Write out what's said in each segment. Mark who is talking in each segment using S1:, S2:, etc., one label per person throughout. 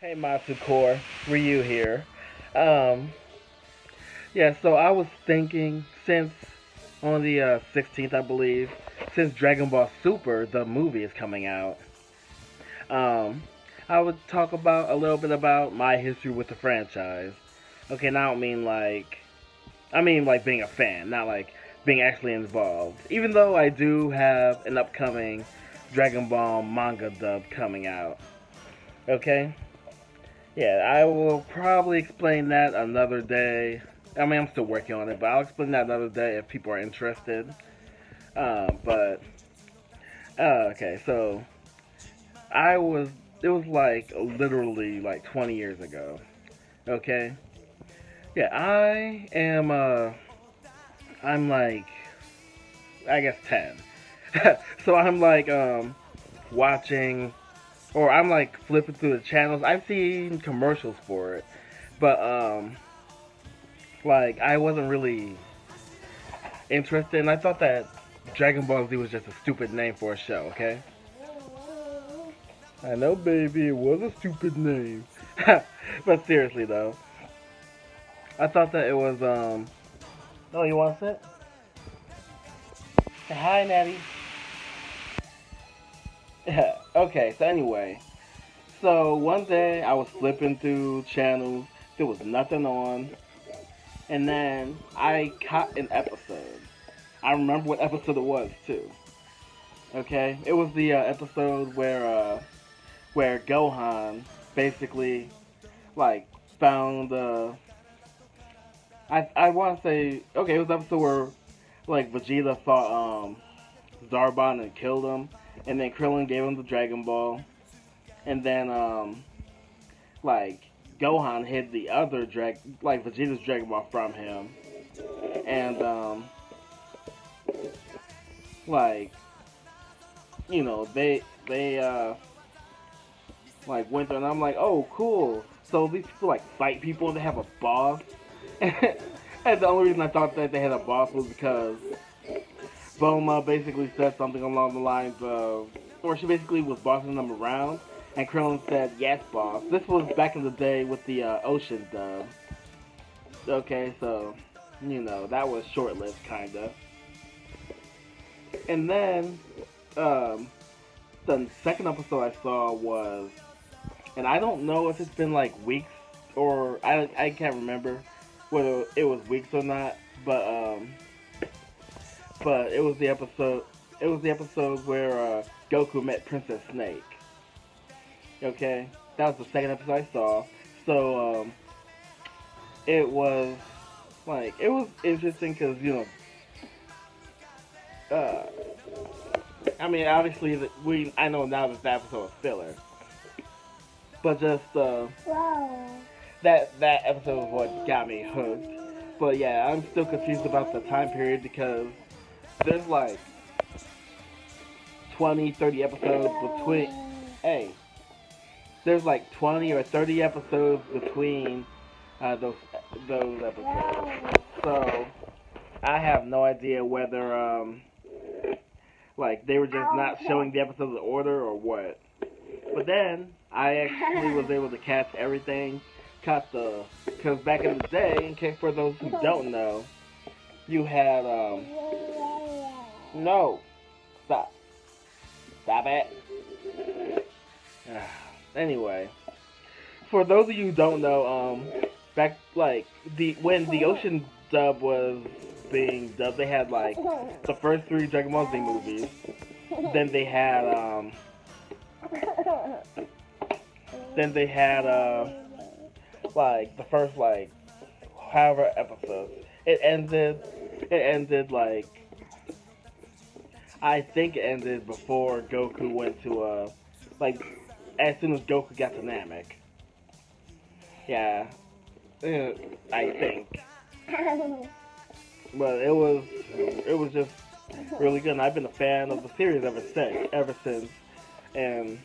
S1: Hey Ematsu Core, Ryu here. Um, yeah, so I was thinking since on the 16th, I believe, since Dragon Ball Super, the movie is coming out, um, I would talk about a little bit about my history with the franchise. Okay, now I don't mean I mean like being a fan, not like being actually involved. Even though I do have an upcoming Dragon Ball manga dub coming out. Okay? Yeah, I will probably explain that another day. I mean, I'm still working on it, but I'll explain that another day if people are interested. But okay, so I was. It was like literally like 20 years ago. Okay. Yeah, I am. I'm like, I guess 10. So I'm like watching, or I'm like flipping through the channels. I've seen commercials for it, but like I wasn't really interested, and I thought that Dragon Ball Z was just a stupid name for a show. Okay, I know, baby, it was a stupid name, but seriously though, I thought that it was. Oh, you want to sit? Say hi, Natty. Okay, so anyway, so one day I was flipping through channels, there was nothing on, and then I caught an episode. I remember what episode it was too. Okay, it was the episode where Gohan basically like found I want to say okay, it was the episode where like Vegeta fought Zarbon and killed him, and then Krillin gave him the Dragon Ball, and then like Gohan hid the other Vegeta's Dragon Ball from him, and like they like went there, and I'm like, oh cool. So these people like fight people and they have a boss. And the only reason I thought that they had a boss was because Bulma basically said something along the lines of, or she basically was bossing them around, and Krillin said, yes, boss. This was back in the day with the Ocean dub. Okay, so, that was short lived, kinda. And then, um, the second episode I saw was, and I don't know if it's been like weeks or I can't remember whether it was weeks or not, but it was the episode. It was the episode where Goku met Princess Snake. Okay, that was the second episode I saw. So it was it was interesting because uh, I mean obviously I know now that episode was filler, but just that episode was what got me hooked. But yeah, I'm still confused about the time period because there's like 20, 30 episodes between. Hey, there's like 20 or 30 episodes between those episodes. So I have no idea whether like they were just not showing the episodes in order or what. But then I actually was able to catch everything. Caught the because back in the day, in case for those who don't know, you had no stop stop it. Anyway, for those of you who don't know, back like the when the Ocean dub was being dubbed, they had like the first three Dragon Ball Z movies. Then they had like the first like however episodes. It ended. It ended like I think it ended before Goku went to like as soon as Goku got to Namek. Yeah, I think. But it was just really good. And I've been a fan of the series ever since, and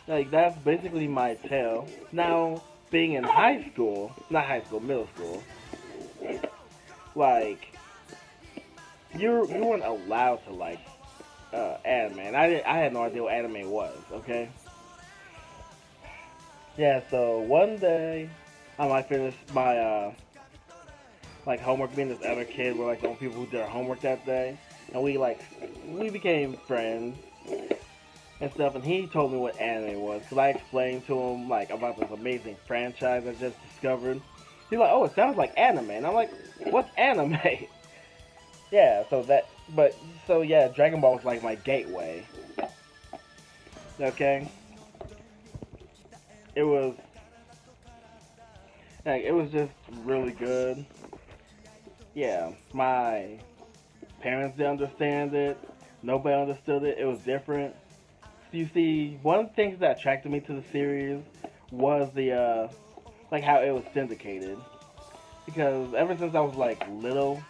S1: like that's basically my tale. Now, being in high school, not high school, middle school, like you weren't allowed to like anime, and I had no idea what anime was. Okay, Yeah, so one day I finished my like homework. Me and this other kid were like the only people who did our homework that day, and we became friends and stuff. And he told me what anime was because I explained to him like about this amazing franchise I just discovered. He's like, "Oh, it sounds like anime," and I'm like, "What's anime?" Yeah, so yeah, Dragon Ball was like my gateway. Okay, it was it was just really good. Yeah, my parents didn't understand it. Nobody understood it. It was different. So you see, one of the things that attracted me to the series was the like how it was syndicated. Because ever since I was like little,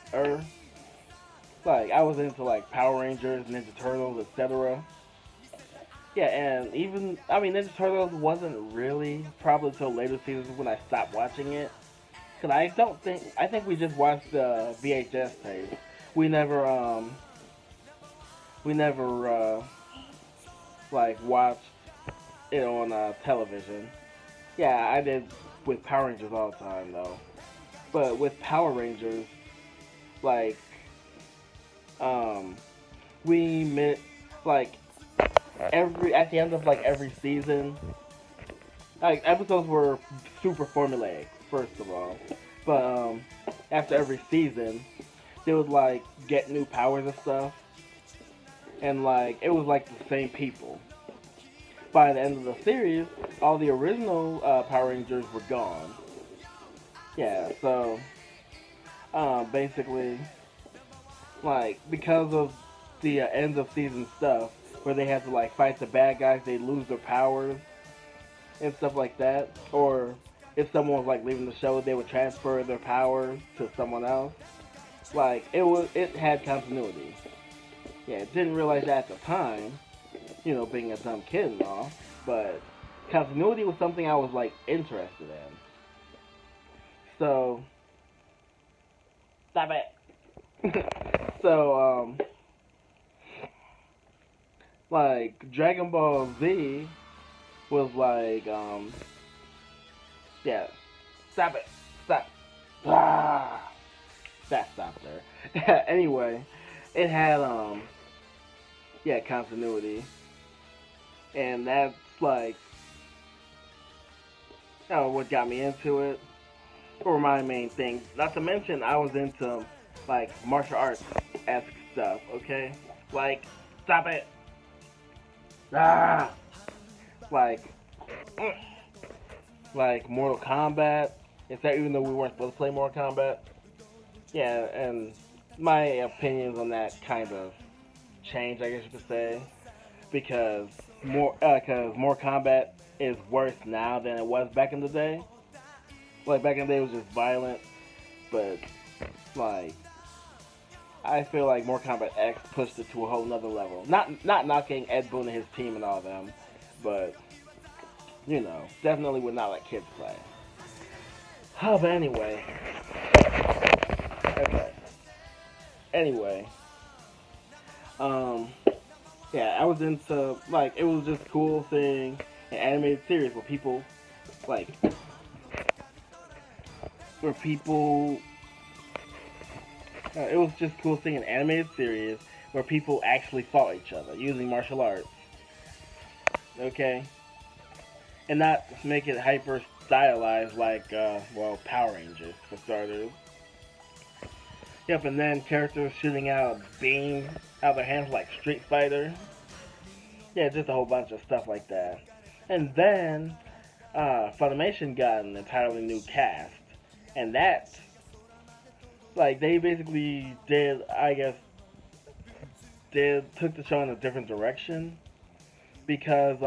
S1: like I was into like Power Rangers, Ninja Turtles, etc. Yeah, and even I mean Ninja Turtles wasn't really probably until later seasons when I stopped watching it. Cause I think we just watched the VHS tape. We never we never like watched it on television. Yeah, I did with Power Rangers all the time though. But with Power Rangers, like um, we met like every at the end of like every season, like episodes were super formulaic first of all, but after every season, they would like get new powers and stuff, and like it was like the same people. By the end of the series, all the original Power Rangers were gone. Yeah, so basically, like because of the end of season stuff, where they had to like fight the bad guys, they lose their powers and stuff like that. Or if someone was like leaving the show, they would transfer their powers to someone else. Like it had continuity. Yeah, didn't realize that at the time, you know, being a dumb kid and all, but continuity was something I was like interested in. So stop it. So like Dragon Ball Z was like yeah, stop it, stop, ah, that stopped there. Anyway, it had yeah continuity, and that's like what got me into it, or my main thing. Not to mention I was into like martial arts esque stuff. Okay, like stop it, ah, like mm, like Mortal Kombat. Except even though we weren't supposed to play Mortal Kombat, yeah, and my opinions on that kind of changed, I guess you could say, because more combat is worse now than it was back in the day. Like back in the day, it was just violent, but like I feel like more combat X pushed it to a whole nother level. Not knocking Ed Boon and his team and all of them, but you know, definitely would not let kids play. Oh, but anyway, okay. Anyway, um, yeah, I was into like it was just cool seeing an animated series like where people it was just cool seeing an animated series where people actually fought each other using martial arts. Okay, and not make it hyper stylized like well Power Rangers for starters. Yep, and then characters shooting out beams out of their hands like Street Fighter. Yeah, just a whole bunch of stuff like that. And then Funimation got an entirely new cast, and that like they basically did, I guess, did took the show in a different direction because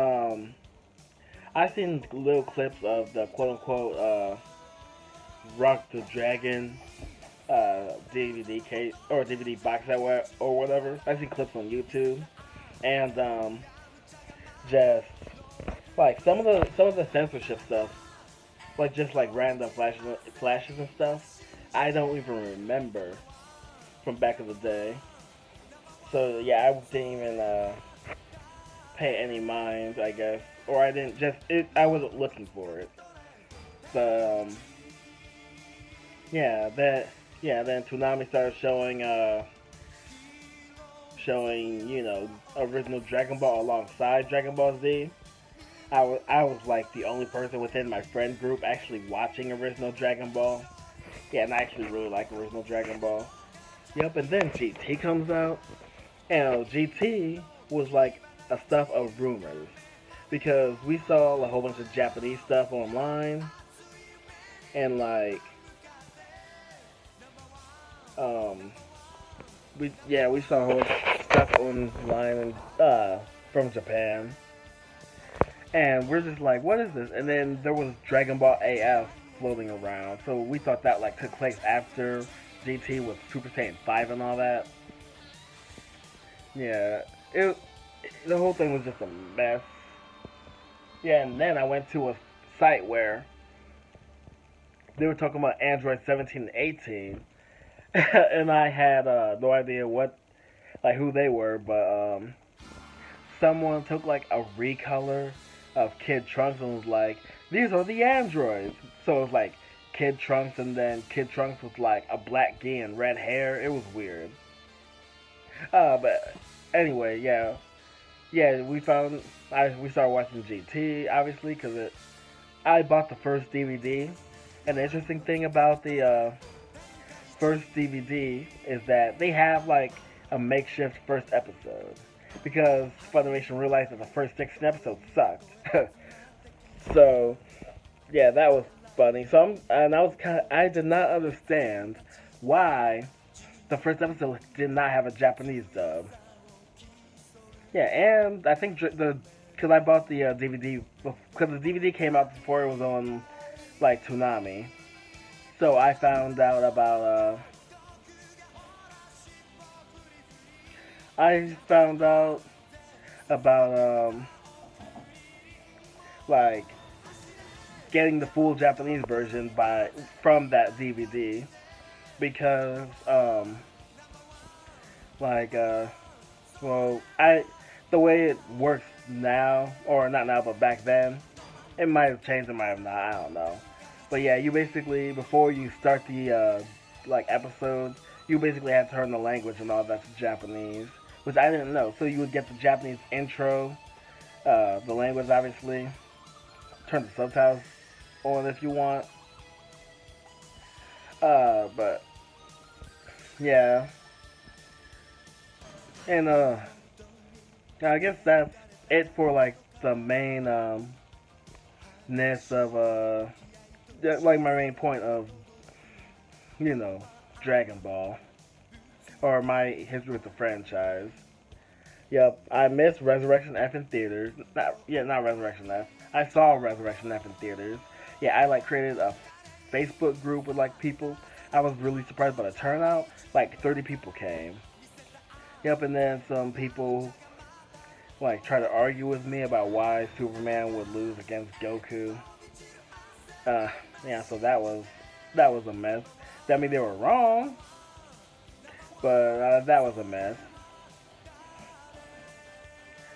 S1: I seen little clips of the quote unquote Rock the Dragon DVD case or DVD box set or whatever. I seen clips on YouTube and just like some of the censorship stuff, like just like random flashes and stuff. I don't even remember from back in the day. So yeah, I didn't even pay any mind, I guess. or I didn't just it. I wasn't looking for it. So yeah, then Toonami started showing original Dragon Ball alongside Dragon Ball Z. I was like the only person within my friend group actually watching original Dragon Ball. Yeah, and I actually really like original Dragon Ball. Yep, and then GT comes out, and GT was like a stuff of rumors because we saw a whole bunch of Japanese stuff online, and like um we saw a whole bunch of stuff online from Japan, and we're just like, what is this? And then there was Dragon Ball AF floating around, so we thought that like took place after GT with Super Saiyan 5 and all that. Yeah, it the whole thing was just a mess. Yeah, and then I went to a site where they were talking about Android 17 and 18, and I had no idea what like who they were, but someone took like a recolor of Kid Trunks and was like, "These are the androids." So it was like Kid Trunks, and then Kid Trunks with like a black gi and red hair. It was weird. But anyway, yeah, we started watching GT obviously because I bought the first DVD, and the interesting thing about the first DVD is that they have like a makeshift first episode because Funimation realized that the first 16 episodes sucked. So yeah, that was funny. And I did not understand why the first episode did not have a Japanese dub. Yeah, and I think because I bought the DVD because the DVD came out before it was on like Toonami, so I found out about like getting the full Japanese version from that DVD because like well I the way it works now, or not now but back then, it might have changed, it might have not, I don't know. But yeah, you basically before you start the like episodes, you basically have to turn the language and all that to Japanese, which I didn't know. So you would get the Japanese intro, the language obviously, turn the subtitles on if you want. But yeah, and I guess that's it for like the main ness of like my main point of you know Dragon Ball or my history with the franchise. Yep, I missed Resurrection F in theaters. Not Resurrection F. I saw Resurrection F in theaters. Yeah, I like created a Facebook group with like people. I was really surprised by the turnout. Like 30 people came. Yep, and then some people like try to argue with me about why Superman would lose against Goku. Uh, yeah, so that was a mess. I mean, they were wrong, but that was a mess.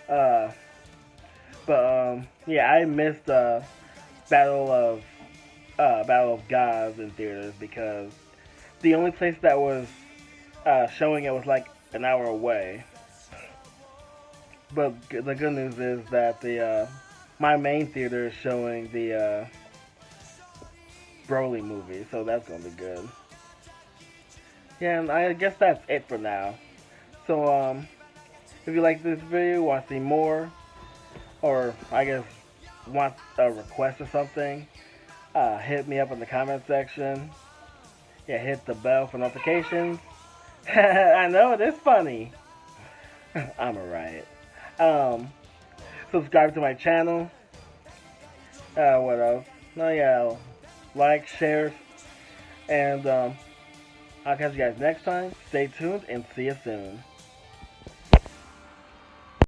S1: Uh, but yeah, I missed Battle of Gods in theaters because the only place that was showing it was like an hour away. But the good news is that the my main theater is showing the Broly movie, so that's gonna be good. Yeah, and I guess that's it for now. So if you like this video, want to see more, or I guess want a request or something, hit me up in the comment section. Yeah, hit the bell for notifications. I know it is funny. I'm alright. Um, Subscribe to my channel. What else? Oh yeah, like, share, and I'll catch you guys next time. Stay tuned and see you soon.